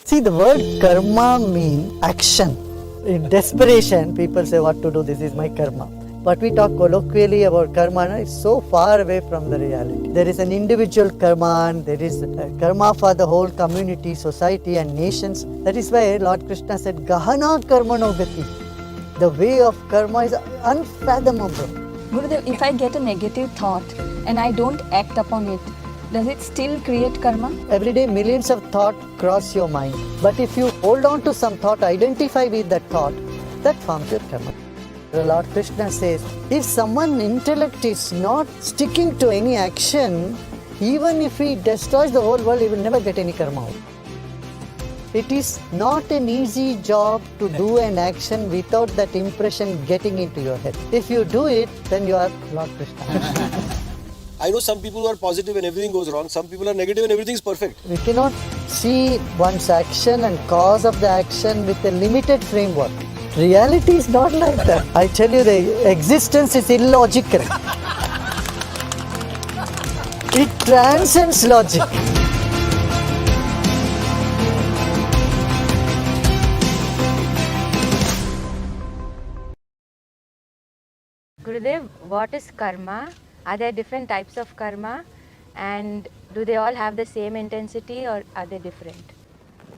See, the word karma means action. In desperation, people say what to do, this is my karma. But we talk colloquially about karma, no? It's so far away from the reality. There is an individual karma and there is a karma for the whole community, society and nations. That is why Lord Krishna said, Gahana karmano gati. The way of karma is unfathomable. Gurudev, if I get a negative thought and I don't act upon it, does it still create karma? Every day millions of thoughts cross your mind. But if you hold on to some thought, identify with that thought, that forms your karma. The Lord Krishna says, if someone's intellect is not sticking to any action, even if he destroys the whole world, he will never get any karma out. It is not an easy job to do an action without that impression getting into your head. If you do it, then you are Lord Krishna. I know some people who are positive and everything goes wrong. Some people are negative and everything is perfect. We cannot see one's action and cause of the action with a limited framework. Reality is not like that. I tell you, the existence is illogical. It transcends logic. Gurudev, what is karma? Are there different types of karma? And do they all have the same intensity or are they different?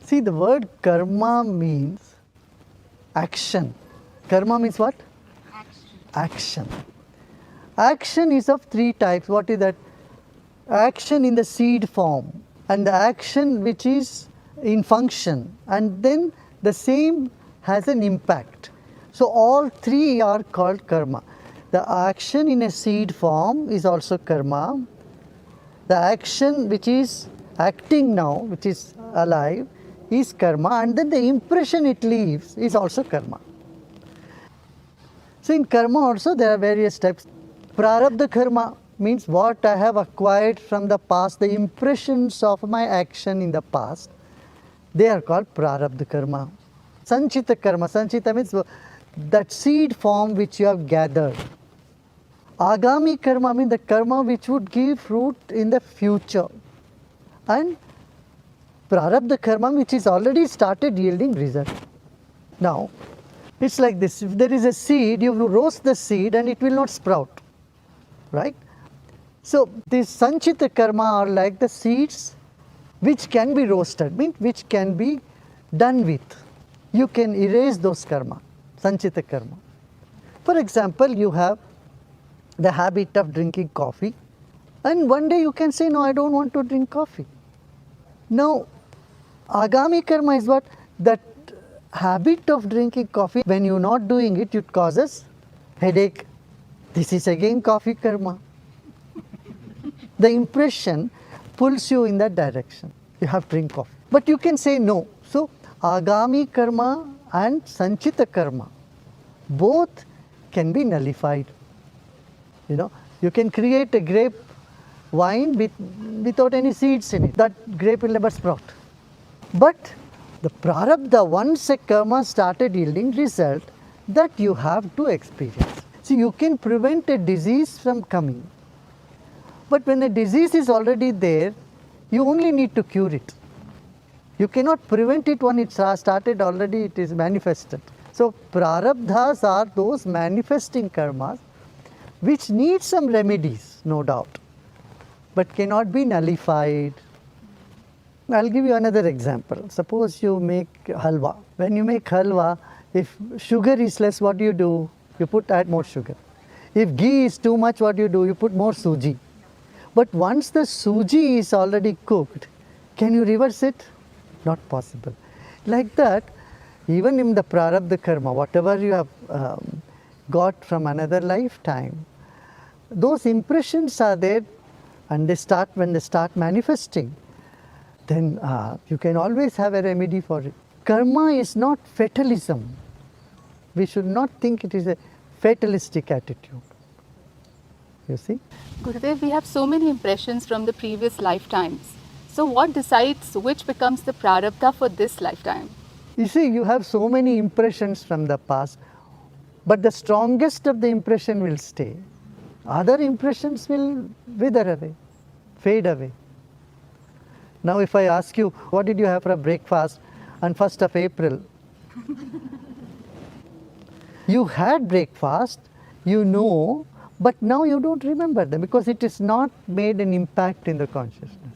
See, the word karma means action. Karma means what? Action. Action is of three types. What is that? Action in the seed form, and the action which is in function, and then the same has an impact. So all three are called karma. The action in a seed form is also karma. The action which is acting now, which is alive, is karma, and then the impression it leaves is also karma. So in karma also there are various types. Prarabdha karma means what I have acquired from the past, the impressions of my action in the past, they are called prarabdha karma. Sanchita karma, sanchita means that seed form which you have gathered. Agami karma means the karma which would give fruit in the future. And prarabdha karma which is already started yielding result. Now, it's like this, if there is a seed, you roast the seed and it will not sprout, right? So, these sanchita karma are like the seeds which can be roasted, means which can be done with. You can erase those karma, sanchita karma. For example, you have the habit of drinking coffee, and one day you can say, no, I don't want to drink coffee. Now, agami karma is what? That habit of drinking coffee, when you're not doing it, it causes headache. This is again coffee karma. The impression pulls you in that direction. You have to drink coffee. But you can say no. So, agami karma and sanchita karma, both can be nullified. You know, you can create a grape wine without any seeds in it. That grape will never sprout. But the prarabdha, once a karma started yielding result, that you have to experience. See, you can prevent a disease from coming. But when a disease is already there, you only need to cure it. You cannot prevent it when it started already, it is manifested. So, prarabdhas are those manifesting karmas which need some remedies, no doubt, but cannot be nullified. I'll give you another example. Suppose you make halwa. When you make halwa, if sugar is less, what do? You add more sugar. If ghee is too much, what do? You put more suji. But once the suji is already cooked, can you reverse it? Not possible. Like that, even in the prarabdha karma, whatever you have got from another lifetime, those impressions are there, and when they start manifesting, then you can always have a remedy for it. Karma is not fatalism. We should not think it is a fatalistic attitude. You see? Gurudev, we have so many impressions from the previous lifetimes. So what decides which becomes the prarabdha for this lifetime? You see, you have so many impressions from the past, but the strongest of the impression will stay. Other impressions will wither away, fade away. Now if I ask you, what did you have for breakfast? on 1st of April. You had breakfast, you know, but now you don't remember them because it has not made an impact in the consciousness.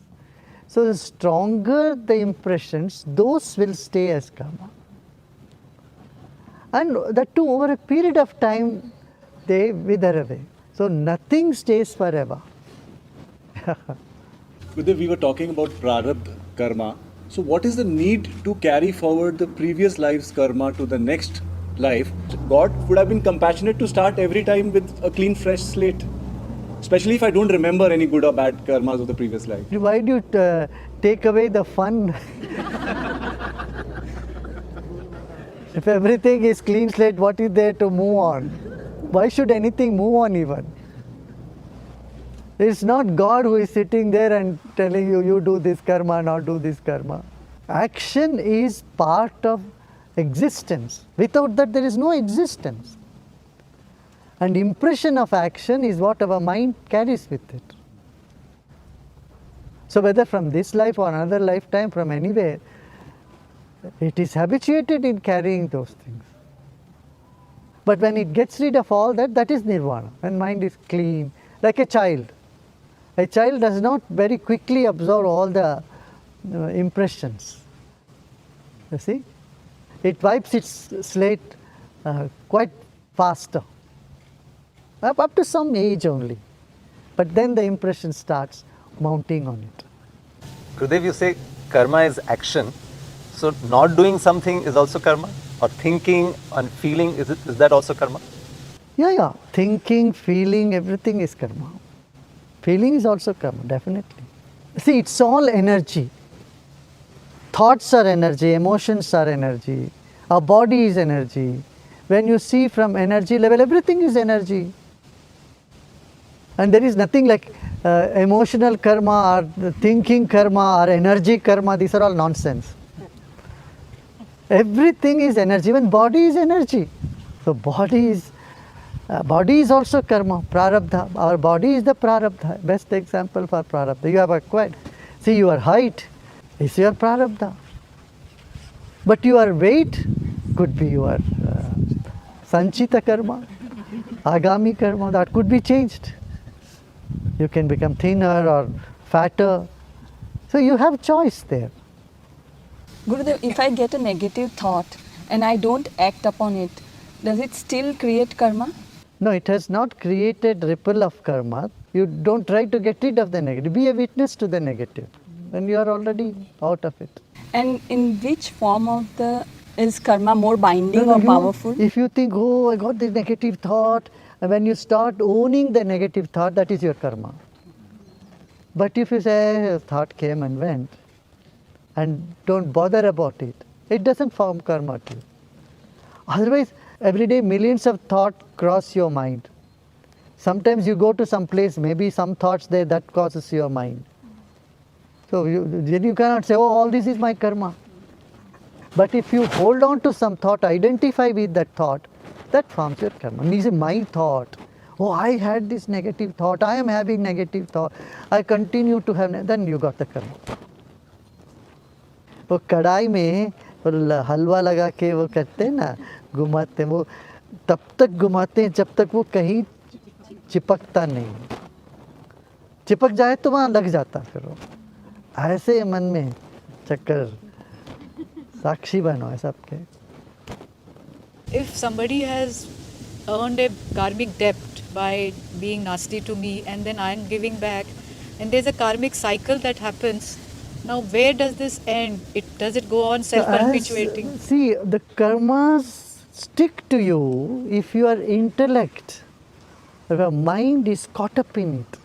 So the stronger the impressions, those will stay as karma. And that too, over a period of time, they wither away. So nothing stays forever. Gurudev, we were talking about prarabdha karma. So what is the need to carry forward the previous life's karma to the next life? God would have been compassionate to start every time with a clean, fresh slate. Especially if I don't remember any good or bad karmas of the previous life. Why do you take away the fun? If everything is clean slate, what is there to move on? Why should anything move on even? It's not God who is sitting there and telling you, you do this karma, not do this karma. Action is part of existence. Without that, there is no existence. And impression of action is what our mind carries with it. So whether from this life or another lifetime, from anywhere, it is habituated in carrying those things. But when it gets rid of all that, that is nirvana. When mind is clean, like a child. A child does not very quickly absorb all the impressions. You see? It wipes its slate quite faster. Up to some age only. But then the impression starts mounting on it. Gurudev, you say karma is action. So not doing something is also karma? Or thinking and feeling, is that also karma? Yeah. Thinking, feeling, everything is karma. Feeling is also karma, definitely. See, it's all energy. Thoughts are energy, emotions are energy. Our body is energy. When you see from energy level, everything is energy. And there is nothing like emotional karma or thinking karma or energy karma. These are all nonsense. Everything is energy. Even body is energy. So body is also karma, prarabdha. Our body is the prarabdha. Best example for prarabdha. You have acquired. See, your height is your prarabdha. But your weight could be your sanchita karma, agami karma. That could be changed. You can become thinner or fatter. So you have choice there. Gurudev, if I get a negative thought and I don't act upon it, does it still create karma? No, it has not created ripple of karma. You don't try to get rid of the negative. Be a witness to the negative. Then you are already out of it. And in which form of is karma more binding or powerful? If you think, oh, I got this negative thought, and when you start owning the negative thought, that is your karma. But if you say, a thought came and went, and don't bother about it, it doesn't form karma to you. Otherwise, every day millions of thoughts cross your mind. Sometimes you go to some place, maybe some thoughts there that causes your mind. So then you cannot say, oh, all this is my karma. But if you hold on to some thought, identify with that thought, that forms your karma. This is my thought. Oh, I had this negative thought. I am having negative thought. I continue to have. Then you got the karma. वो कढ़ाई में हलवा लगा के वो करते हैं ना, घुमाते हैं, वो तब तक घुमाते हैं जब तक वो कहीं चिपकता नहीं. चिपक जाए तो वहाँ लग जाता. फिर वो ऐसे मन में चक्कर. साक्षी बनो है सबके. If somebody has earned a karmic debt by being nasty to me and then I am giving back, and there's a karmic cycle that happens. Now, where does this end? Does it go on self-perpetuating? See, the karmas stick to you if your intellect, if your mind is caught up in it.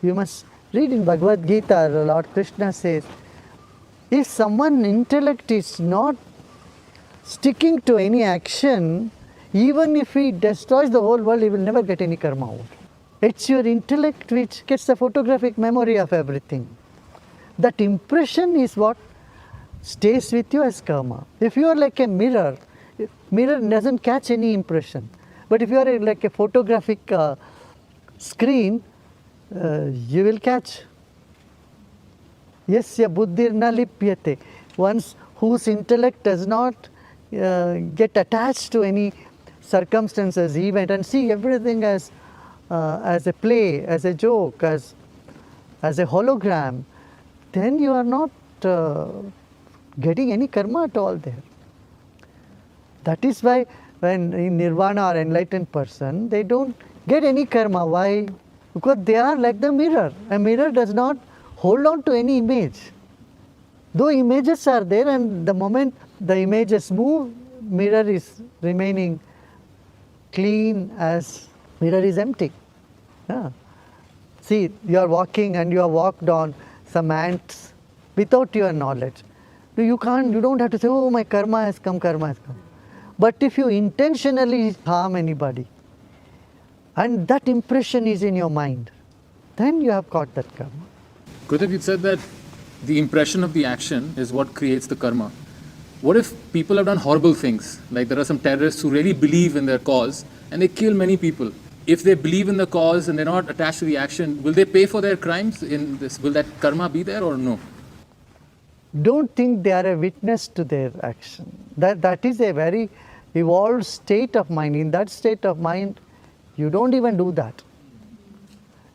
You must read in Bhagavad Gita, Lord Krishna says, if someone's intellect is not sticking to any action, even if he destroys the whole world, he will never get any karma out. It's your intellect which gets the photographic memory of everything. That impression is what stays with you as karma. If you are like a mirror, mirror doesn't catch any impression. But if you are like a photographic screen, you will catch. Yasya buddhir na lipyate. Once whose intellect does not get attached to any circumstances, event, and see everything as a play, as a joke, as a hologram, then you are not getting any karma at all there. That is why when in nirvana or enlightened person, they don't get any karma. Why? Because they are like the mirror. A mirror does not hold on to any image. Though images are there, and the moment the images move, mirror is remaining clean as mirror is empty. Yeah. See, you are walking and you have walked on some ants without your knowledge. You don't have to say, oh, my karma has come, karma has come. But if you intentionally harm anybody, and that impression is in your mind, then you have got that karma. Gurudev, you said that the impression of the action is what creates the karma. What if people have done horrible things? Like there are some terrorists who really believe in their cause and they kill many people. If they believe in the cause and they're not attached to the action, will they pay for their crimes in this? Will that karma be there or no? Don't think they are a witness to their action. That is a very evolved state of mind. In that state of mind, you don't even do that.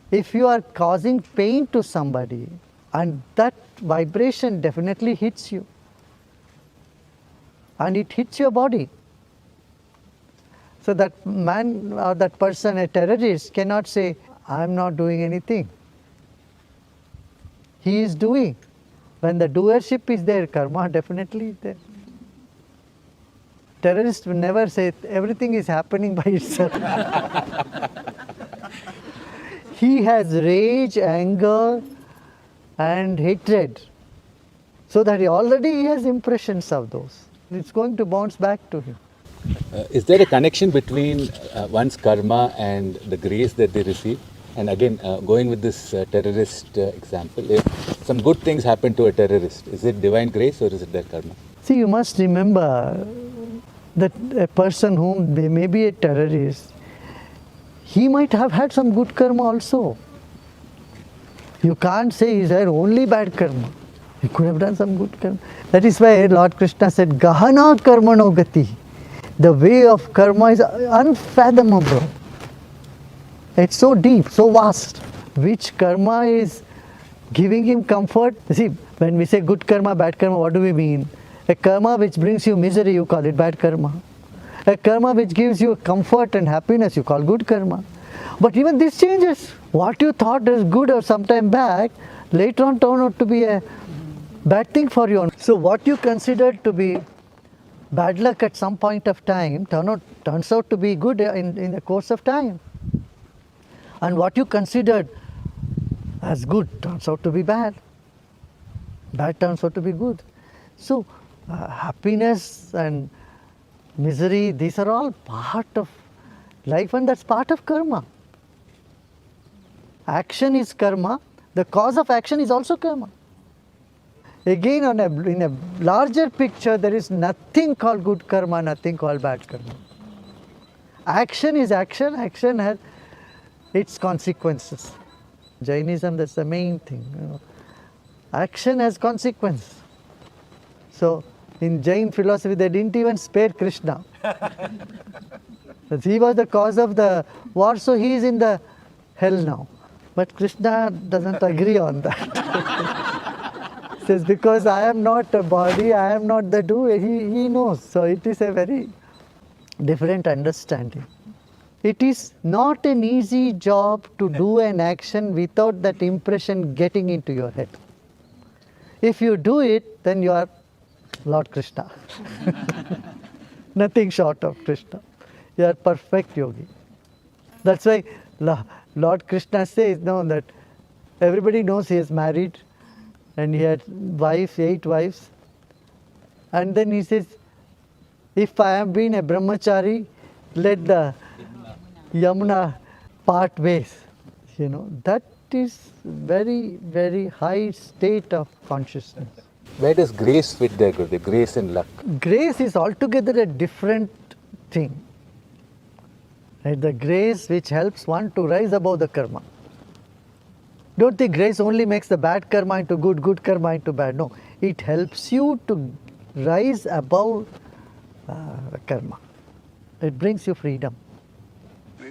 If you are causing pain to somebody, and that vibration definitely hits you, and it hits your body. So that man or that person, a terrorist, cannot say, I am not doing anything. He is doing. When the doership is there, karma definitely is there. Terrorists will never say everything is happening by itself. He has rage, anger, and hatred. So that he already has impressions of those. It's going to bounce back to him. Is there a connection between one's karma and the grace that they receive? And again, going with this terrorist example, if some good things happen to a terrorist, is it divine grace or is it their karma? See, you must remember that a person whom they may be a terrorist, he might have had some good karma also. You can't say he had only bad karma. He could have done some good karma. That is why Lord Krishna said, Gahana karmano gati. The way of karma is unfathomable. It's so deep, so vast. Which karma is giving him comfort? See, when we say good karma, bad karma, what do we mean? A karma which brings you misery, you call it bad karma. A karma which gives you comfort and happiness, you call good karma. But even this changes. What you thought is good or sometime back, later on turn out to be a bad thing for you. So what you considered to be bad luck at some point of time turns out to be good in the course of time. And what you considered as good turns out to be bad. Bad turns out to be good. So happiness and misery, these are all part of life, and that's part of karma. Action is karma. The cause of action is also karma. Again, in a larger picture, there is nothing called good karma, nothing called bad karma. Action is action. Action has its consequences. Jainism, that's the main thing. Action has consequence. So, in Jain philosophy, they didn't even spare Krishna. He was the cause of the war, so he is in the hell now. But Krishna doesn't agree on that. He says, because I am not a body, I am not the doer, he knows. So it is a very different understanding. It is not an easy job to do an action without that impression getting into your head. If you do it, then you are Lord Krishna. Nothing short of Krishna. You are perfect yogi. That's why Lord Krishna says that everybody knows he is married and he had wives, 8 wives. And then he says, if I have been a brahmachari, let the Yamuna part ways. That is very, very high state of consciousness. Where does grace fit there, Gurudev? Grace and luck? Grace is altogether a different thing. Right? The grace which helps one to rise above the karma. Don't think grace only makes the bad karma into good, good karma into bad. No, it helps you to rise above karma. It brings you freedom.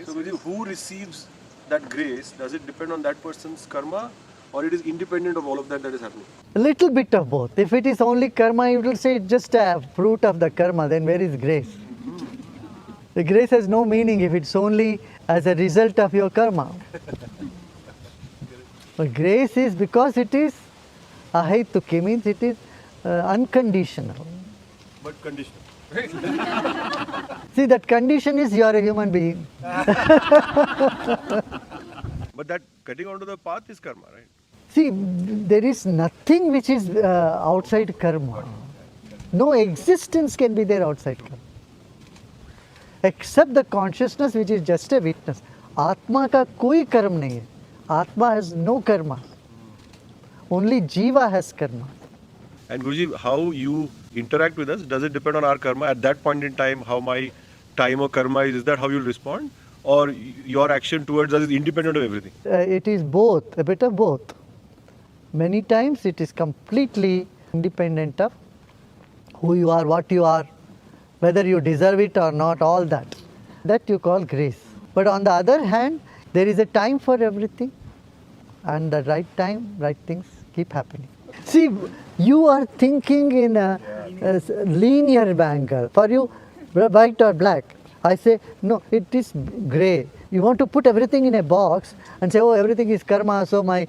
So, Guruji, who receives that grace? Does it depend on that person's karma, or it is independent of all of that is happening? A little bit of both. If it is only karma, you will say it's just a fruit of the karma, then where is grace? The grace has no meaning if it's only as a result of your karma. But grace is because it is ahetuki, means it is unconditional. But conditional. See, that condition is you are a human being. But that getting onto the path is karma, right? See, there is nothing which is outside karma. No existence can be there outside karma. Except the consciousness which is just a witness. Atma ka koi karma nahi hai. Atma has no karma. Only Jiva has karma. And Guruji, how you interact with us, does it depend on our karma? At that point in time, how my time or karma is that how you'll respond? Or your action towards us is independent of everything? It is both, a bit of both. Many times it is completely independent of who you are, what you are, whether you deserve it or not, all that. That you call grace. But on the other hand, there is a time for everything, and the right time, right things keep happening. See, you are thinking in a linear angle. For you, white or black. I say, no, it is grey. You want to put everything in a box and say, oh, everything is karma, so my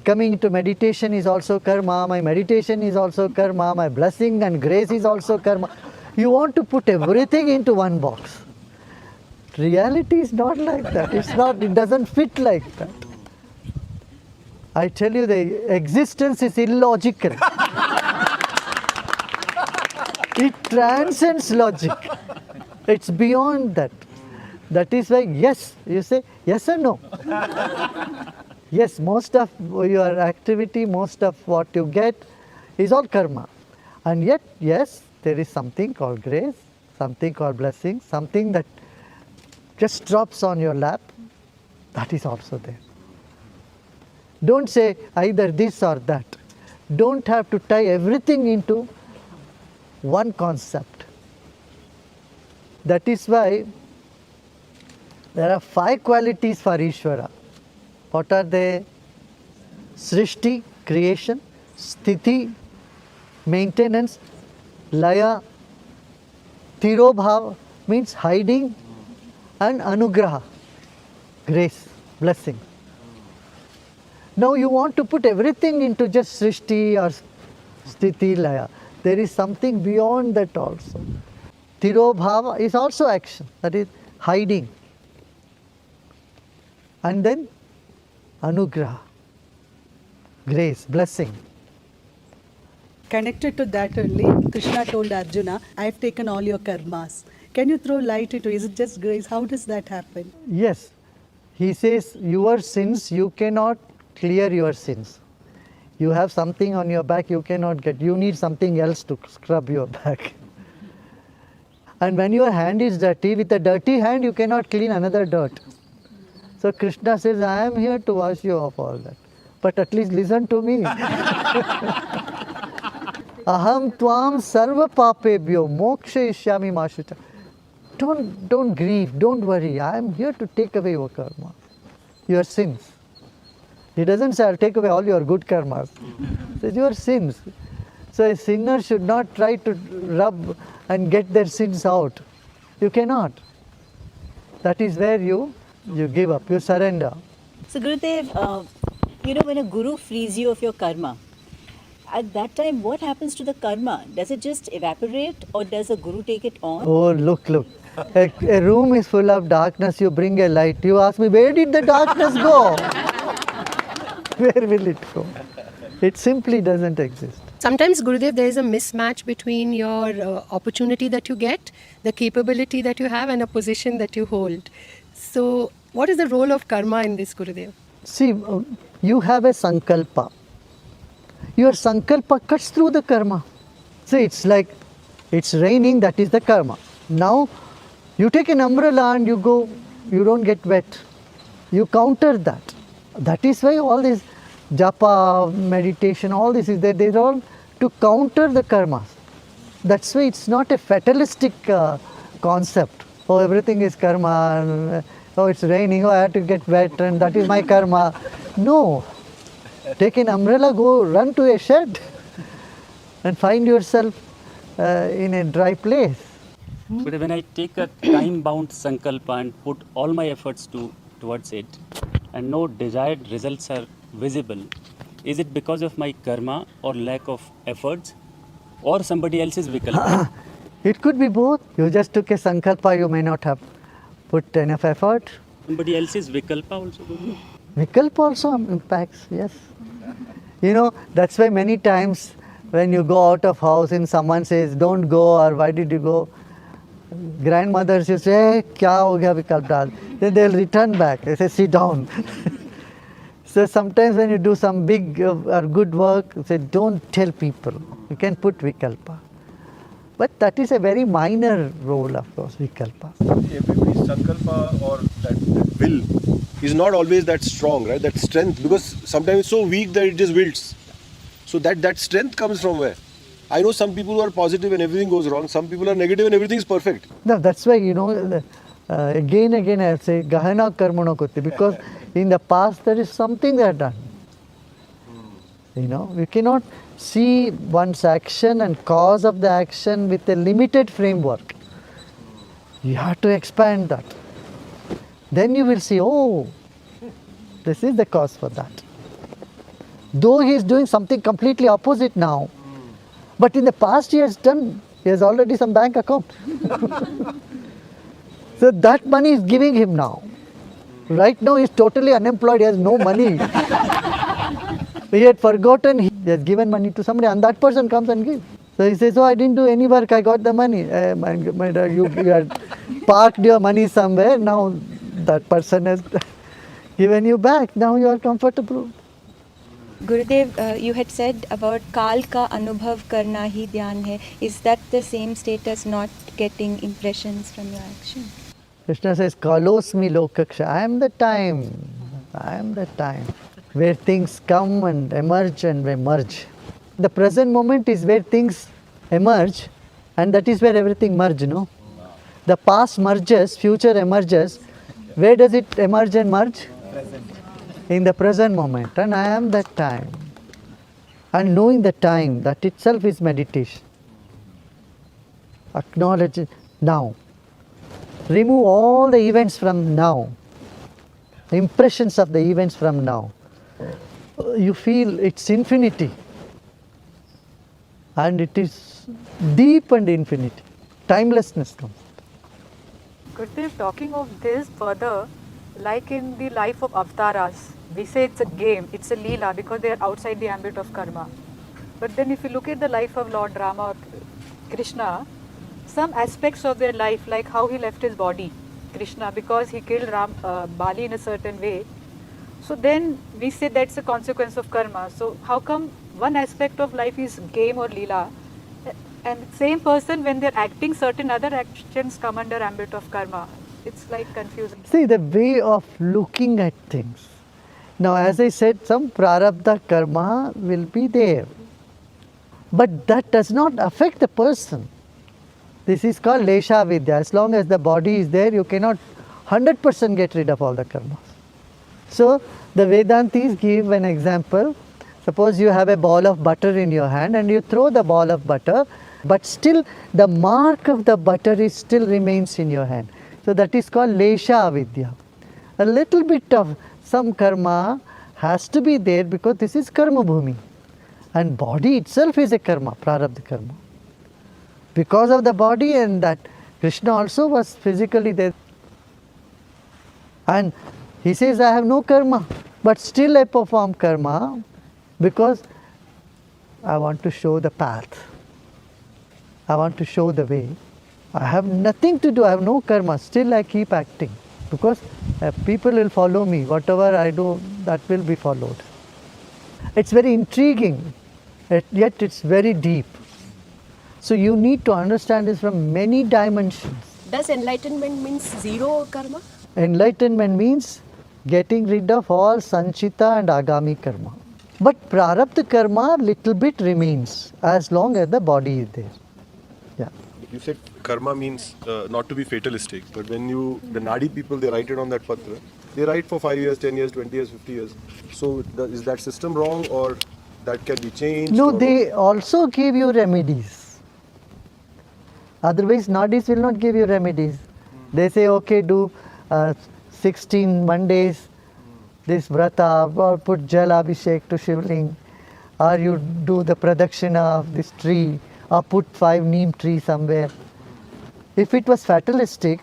coming to meditation is also karma, my meditation is also karma, my blessing and grace is also karma. You want to put everything into one box. Reality is not like that. It's not, it doesn't fit like that. I tell you, the existence is illogical. It transcends logic. It's beyond that. That is why, yes, you say yes or no. Yes, most of your activity, most of what you get is all karma. And yet, yes, there is something called grace, something called blessing, something that just drops on your lap. That is also there. Don't say either this or that. Don't have to tie everything into one concept. That is why there are 5 qualities for Ishvara. What are they? Srishti, creation, Sthiti, maintenance, Laya, Tirobhav means hiding, and Anugraha, grace, blessing. Now you want to put everything into just Srishti or Sthiti, Laya. There is something beyond that also. Tirobhava is also action, that is hiding. And then Anugraha, grace, blessing. Connected to that only, Krishna told Arjuna, I have taken all your karmas. Can you throw light into, is it just grace? How does that happen? Yes, he says your sins, you cannot clear your sins. You have something on your back you cannot get. You need something else to scrub your back. And when your hand is dirty, with a dirty hand you cannot clean another dirt. So Krishna says, I am here to wash you off all that. But at least listen to me. Aham tvam sarva papebhyo mokshayishyami mashucha. Don't grieve, don't worry. I am here to take away your karma, your sins. He doesn't say, I'll take away all your good karmas. He says, your sins. So a sinner should not try to rub and get their sins out. You cannot. That is where you give up, you surrender. So Gurudev, when a guru frees you of your karma, at that time what happens to the karma? Does it just evaporate or does a guru take it on? Oh, look. A room is full of darkness, you bring a light. You ask me, where did the darkness go? Where will it go? It simply doesn't exist. Sometimes, Gurudev, there is a mismatch between your opportunity that you get, the capability that you have, and a position that you hold. So, what is the role of karma in this, Gurudev? See, you have a sankalpa. Your sankalpa cuts through the karma. See, it's like it's raining, that is the karma. Now, you take an umbrella and you go, you don't get wet. You counter that. That is why all this japa, meditation, all this is there. They're all to counter the karmas. That's why it's not a fatalistic concept. Oh, everything is karma. And, oh, it's raining. Oh, I have to get wet, and that is my karma. No. Take an umbrella, go run to a shed, and find yourself in a dry place. But when I take a time-bound sankalpa and put all my efforts towards it, and no desired results are visible, is it because of my karma or lack of efforts, or somebody else's vikalpa? It could be both. You just took a sankalpa, you may not have put enough effort. Somebody else's vikalpa also could be. Vikalpa also impacts, yes. You know, that's why many times when you go out of house and someone says, don't go, or why did you go? Grandmothers used to say, hey, kya ho gaya vikalp dal? Then they'll return back. They say, sit down. So sometimes when you do some big or good work, you say, don't tell people. You can put vikalpa. But that is a very minor role, of course, vikalpa. Everybody's sankalpa or that will is not always that strong, right? That strength, because sometimes it's so weak that it just wilts. So that strength comes from where? I know some people who are positive and everything goes wrong. Some people are negative and everything is perfect. No, that's why, you know, again I say, gahana karmano koti, because in the past there is something they have done. You know, we cannot see one's action and cause of the action with a limited framework. You have to expand that. Then you will see, oh, this is the cause for that. Though he is doing something completely opposite now, but in the past he has already some bank account. So that money is giving him now. Right now he is totally unemployed, he has no money. He had forgotten, he has given money to somebody, and that person comes and gives. So he says, oh, I didn't do any work, I got the money. You had parked your money somewhere, now that person has given you back, now you are comfortable. Gurudev, you had said about Kal ka anubhav karna hi dhyan hai. Is that the same state as not getting impressions from your action? Krishna says, Kalosmi lokaksha, I am the time. I am the time where things come and emerge and emerge. The present moment is where things emerge, and that is where everything merges, no? The past merges, future emerges. Where does it emerge and merge? In the present moment, and I am that time. And knowing the time, that itself is meditation. Acknowledge it now. Remove all the events from now, the impressions of the events from now. You feel its infinity, and it is deep and infinity. Timelessness comes. Gurudev, talking of this further, like in the life of avatars, we say it's a game, it's a leela because they are outside the ambit of karma. But then if you look at the life of Lord Rama or Krishna, some aspects of their life, like how he left his body, Krishna, because he killed Bali in a certain way. So then we say that's a consequence of karma. So how come one aspect of life is game or leela, and same person when they're acting, certain other actions come under ambit of karma? It's like confusing. See, the way of looking at things. Now, as I said, some prarabdha karma will be there. But that does not affect the person. This is called lesha vidya. As long as the body is there, you cannot 100% get rid of all the karmas. So, the Vedantis give an example. Suppose you have a ball of butter in your hand and you throw the ball of butter, but still the mark of the butter still remains in your hand. So that is called lesha avidya. A little bit of some karma has to be there because this is karma bhumi. And body itself is a karma, prarabdha karma. Because of the body, and that Krishna also was physically there. And he says, I have no karma, but still I perform karma because I want to show the path. I want to show the way. I have nothing to do, I have no karma, still I keep acting because people will follow me. Whatever I do, that will be followed. It's very intriguing, yet it's very deep. So you need to understand this from many dimensions. Does enlightenment means zero karma? Enlightenment means getting rid of all sanchita and agami karma. But prarabdha karma little bit remains as long as the body is there. Yeah. You said karma means not to be fatalistic, but when the Nadi people, they write it on that patra, they write for 5 years, 10 years, 20 years, 50 years. So is that system wrong, or that can be changed? No, or they also give you remedies. Otherwise, Nadis will not give you remedies. They say, okay, do 16 Mondays, this vrata, or put jal abhishek to Shivling, or you do the pradakshina of this tree, or put 5 neem tree somewhere. If it was fatalistic,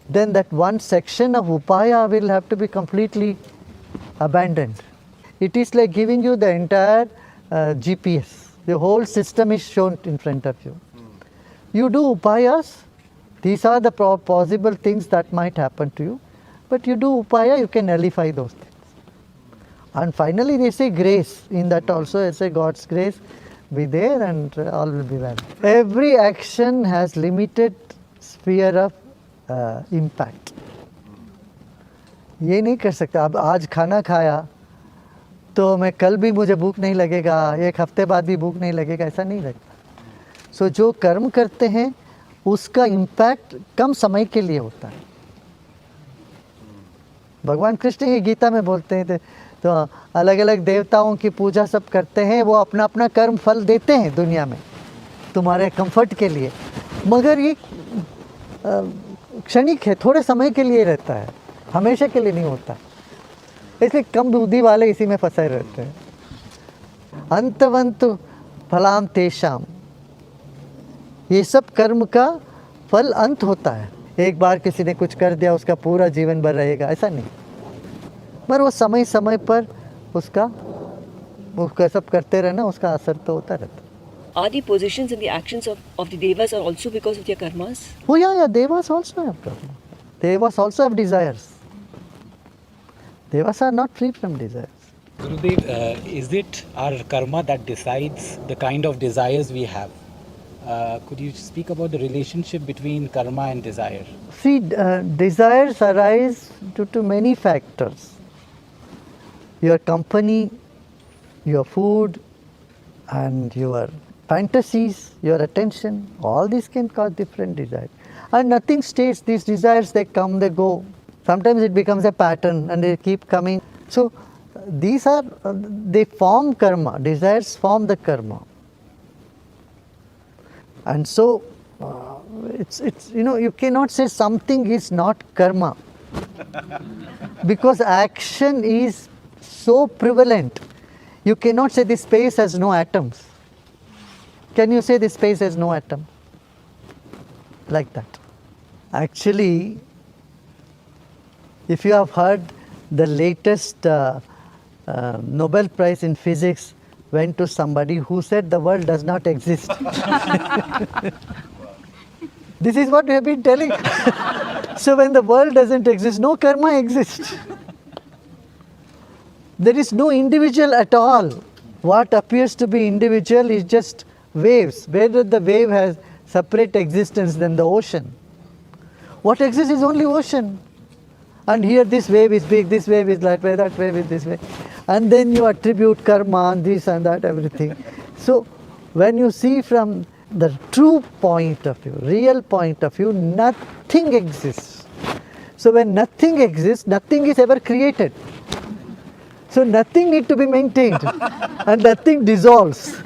then that one section of upaya will have to be completely abandoned. It is like giving you the entire GPS. The whole system is shown in front of you. You do upayas, these are the possible things that might happen to you, but you do upaya, you can nullify those things. And finally they say grace, in that also they say God's grace be there and all will be well. Every action has limited sphere of impact. ये नहीं कर सकता अब आज खाना खाया तो मैं कल भी मुझे भूख नहीं लगेगा, एक हफ्ते बाद भी भूख नहीं लगेगा, ऐसा नहीं लगता. सो जो कर्म करते हैं उसका इम्पैक्ट कम समय के लिए होता है. भगवान कृष्ण ही गीता में बोलते हैं तो अलग अलग देवताओं की पूजा सब करते हैं, वो अपना अपना कर्म फल देते हैं दुनिया में तुम्हारे कंफर्ट के लिए, मगर ये क्षणिक है, थोड़े समय के लिए रहता है, हमेशा के लिए नहीं होता. इसलिए कम बुद्धि वाले इसी में फंसे रहते हैं. अंतवंत फलाम तेषाम, ये सब कर्म का फल अंत होता है. एक बार किसी ने कुछ कर दिया उसका पूरा जीवन भर रहेगा, ऐसा नहीं, पर वो समय समय पर उसका सब करते रहना, उसका असर तो होता रहता. Are the positions and the actions of the devas are also because of their karmas? Oh yeah, devas also have karma. Devas also have desires. Devas are not free from desires. Gurudev, is it our karma that decides the kind of desires we have? Could you speak about the relationship between karma and desire? See, desires arise due to many factors. Your company, your food, and your fantasies, your attention, all these can cause different desires. And nothing stays, these desires, they come, they go. Sometimes it becomes a pattern and they keep coming. So these are, they form karma, desires form the karma. And so, it's you cannot say something is not karma because action is so prevalent. You cannot say this space has no atoms. Can you say this space has no atom? Like that. Actually, if you have heard, the latest Nobel Prize in Physics went to somebody who said the world does not exist. This is what we have been telling. So when the world doesn't exist, no karma exists. There is no individual at all. What appears to be individual is just waves. Whether the wave has separate existence than the ocean. What exists is only ocean. And here this wave is big, this wave is that way, that wave is this way. And then you attribute karma and this and that, everything. So when you see from the true point of view, real point of view, nothing exists. So when nothing exists, nothing is ever created. So nothing needs to be maintained and nothing dissolves.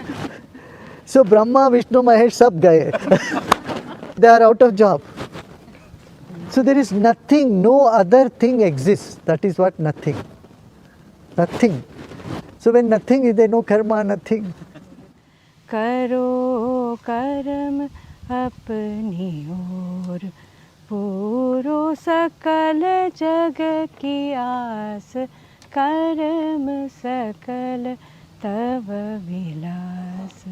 So Brahma, Vishnu, Mahesh, sab gaye. They are out of job. So there is nothing, no other thing exists. That is what nothing. Nothing. So when nothing is there, no karma, nothing. करो कर्म अपनी ओर, पूरो सकल जग की आस, कर्म सकल तव विलास.